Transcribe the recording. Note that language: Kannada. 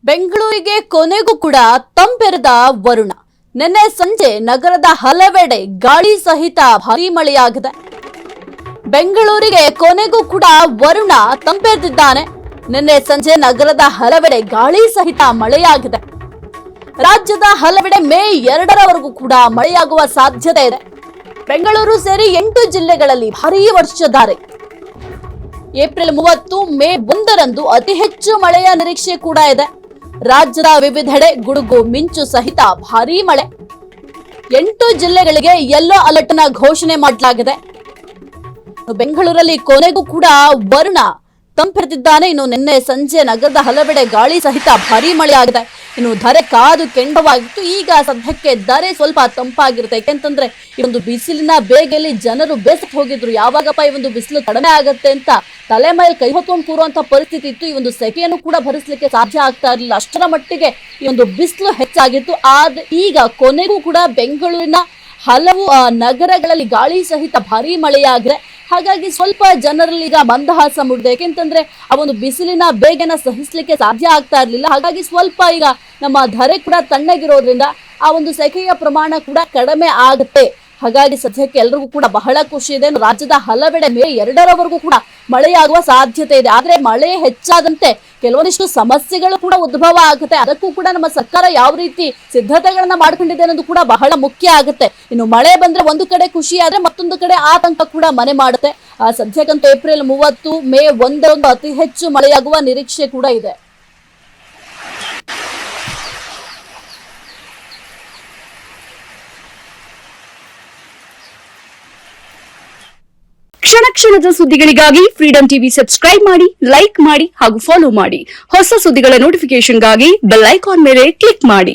ಬೆಂಗಳೂರಿಗೆ ಕೊನೆಗೂ ಕೂಡ ತಂಪೆರೆದ ವರುಣ. ನಿನ್ನೆ ಸಂಜೆ ನಗರದ ಹಲವೆಡೆ ಗಾಳಿ ಸಹಿತ ಭಾರೀ ಮಳೆಯಾಗಿದೆ. ಬೆಂಗಳೂರಿಗೆ ಕೊನೆಗೂ ಕೂಡ ವರುಣ ತಂಪೆರೆದಿದ್ದಾನೆ. ನಿನ್ನೆ ಸಂಜೆ ನಗರದ ಹಲವೆಡೆ ಗಾಳಿ ಸಹಿತ ಮಳೆಯಾಗಿದೆ. ರಾಜ್ಯದ ಹಲವೆಡೆ ಮೇ 2ರವರೆಗೂ ಕೂಡ ಮಳೆಯಾಗುವ ಸಾಧ್ಯತೆ ಇದೆ. ಬೆಂಗಳೂರು ಸೇರಿ 8 ಜಿಲ್ಲೆಗಳಲ್ಲಿ ಭಾರೀ ವರ್ಷಧಾರೆ. ಏಪ್ರಿಲ್ 30 ಮೇ 1ರಂದು ಅತಿ ಹೆಚ್ಚು ಮಳೆಯ ನಿರೀಕ್ಷೆ ಕೂಡ ಇದೆ. ರಾಜ್ಯದ ವಿವಿಧೆಡೆ ಗುಡುಗು ಮಿಂಚು ಸಹಿತ ಭಾರೀ ಮಳೆ. 8 ಜಿಲ್ಲೆಗಳಿಗೆ ಯೆಲ್ಲೋ ಅಲರ್ಟ್ ನ ಘೋಷಣೆ ಮಾಡಲಾಗಿದೆ. ಬೆಂಗಳೂರಲ್ಲಿ ಕೊನೆಗೂ ಕೂಡ ವರುಣ ತಂಪೆರೆದಿದ್ದಾನೆ. ಇನ್ನು ನಿನ್ನೆ ಸಂಜೆ ನಗರದ ಹಲವೆಡೆ ಗಾಳಿ ಸಹಿತ ಭಾರೀ ಮಳೆಯಾಗಿದೆ. ಇನ್ನು ಧರೆ ಕಾದು ಕೆಂಡವಾಗಿತ್ತು. ಈಗ ಸದ್ಯಕ್ಕೆ ಧರೆ ಸ್ವಲ್ಪ ತಂಪಾಗಿರುತ್ತೆ. ಯಾಕೆಂತಂದ್ರೆ ಈ ಒಂದು ಬಿಸಿಲಿನ ಬೇಗೆಯಲ್ಲಿ ಜನರು ಬೇಸತ್ತು ಹೋಗಿದ್ರು. ಯಾವಾಗಪ್ಪ ಈ ಒಂದು ಬಿಸಿಲು ಕಡಿಮೆ ಆಗುತ್ತೆ ಅಂತ ತಲೆ ಮೇಲೆ ಕೈ ಹೊತ್ಕೊಂಡು ಕೂರುವಂತ ಪರಿಸ್ಥಿತಿ ಇತ್ತು. ಈ ಒಂದು ಸೆಕೆಯನ್ನು ಕೂಡ ಭರಿಸಲಿಕ್ಕೆ ಸಾಧ್ಯ ಆಗ್ತಾ ಇರಲಿಲ್ಲ. ಅಷ್ಟರ ಮಟ್ಟಿಗೆ ಈ ಒಂದು ಬಿಸಿಲು ಹೆಚ್ಚಾಗಿತ್ತು. ಆದ್ರೆ ಈಗ ಕೊನೆಗೂ ಕೂಡ ಬೆಂಗಳೂರಿನ ಹಲವು ನಗರಗಳಲ್ಲಿ ಗಾಳಿ ಸಹಿತ ಭಾರೀ ಮಳೆಯಾಗಿದೆ. ಹಾಗಾಗಿ ಸ್ವಲ್ಪ ಜನರಲ್ಲಿ ಈಗ ಮಂದಹಾಸ ಮೂಡಿದೆ. ಯಾಕೆಂತಂದ್ರೆ ಆ ಒಂದು ಬಿಸಿಲಿನ ಬೇಗನ ಸಹಿಸಲಿಕ್ಕೆ ಸಾಧ್ಯ ಆಗ್ತಾ ಇರಲಿಲ್ಲ. ಹಾಗಾಗಿ ಸ್ವಲ್ಪ ಈಗ ನಮ್ಮ ಧರೆ ಕೂಡ ತಣ್ಣಗಿರೋದ್ರಿಂದ ಆ ಒಂದು ಸೆಕೆಯ ಪ್ರಮಾಣ ಕೂಡ ಕಡಿಮೆ ಆಗುತ್ತೆ. ಹಾಗಾಗಿ ಸದ್ಯಕ್ಕೆ ಎಲ್ರಿಗೂ ಕೂಡ ಬಹಳ ಖುಷಿ ಇದೆ. ರಾಜ್ಯದ ಹಲವೆಡೆ ಮೇ 2ರವರೆಗೂ ಕೂಡ ಮಳೆಯಾಗುವ ಸಾಧ್ಯತೆ ಇದೆ. ಆದ್ರೆ ಮಳೆ ಹೆಚ್ಚಾದಂತೆ ಕೆಲವೊಂದಿಷ್ಟು ಸಮಸ್ಯೆಗಳು ಕೂಡ ಉದ್ಭವ ಆಗುತ್ತೆ. ಅದಕ್ಕೂ ಕೂಡ ನಮ್ಮ ಸರ್ಕಾರ ಯಾವ ರೀತಿ ಸಿದ್ಧತೆಗಳನ್ನ ಮಾಡ್ಕೊಂಡಿದೆ ಅನ್ನೋದು ಕೂಡ ಬಹಳ ಮುಖ್ಯ ಆಗುತ್ತೆ. ಇನ್ನು ಮಳೆ ಬಂದ್ರೆ ಒಂದು ಕಡೆ ಖುಷಿ ಆದ್ರೆ ಮತ್ತೊಂದು ಕಡೆ ಆತಂಕ ಕೂಡ ಮನೆ ಮಾಡುತ್ತೆ. ಸದ್ಯಕ್ಕಂತೂ ಏಪ್ರಿಲ್ 30 ಮೇ 1ರಂದು ಅತಿ ಹೆಚ್ಚು ಮಳೆಯಾಗುವ ನಿರೀಕ್ಷೆ ಕೂಡ ಇದೆ. ಕ್ಷಣ ಕ್ಷಣದ ಸುದ್ದಿಗಳಿಗಾಗಿ ಫ್ರೀಡಂ ಟಿವಿ ಸಬ್ಸ್ಕ್ರೈಬ್ ಮಾಡಿ, ಲೈಕ್ ಮಾಡಿ ಹಾಗೂ ಫಾಲೋ ಮಾಡಿ. ಹೊಸ ಸುದ್ದಿಗಳ ನೋಟಿಫಿಕೇಶನ್ಗಾಗಿ ಬೆಲ್ ಐಕಾನ್ ಮೇಲೆ ಕ್ಲಿಕ್ ಮಾಡಿ.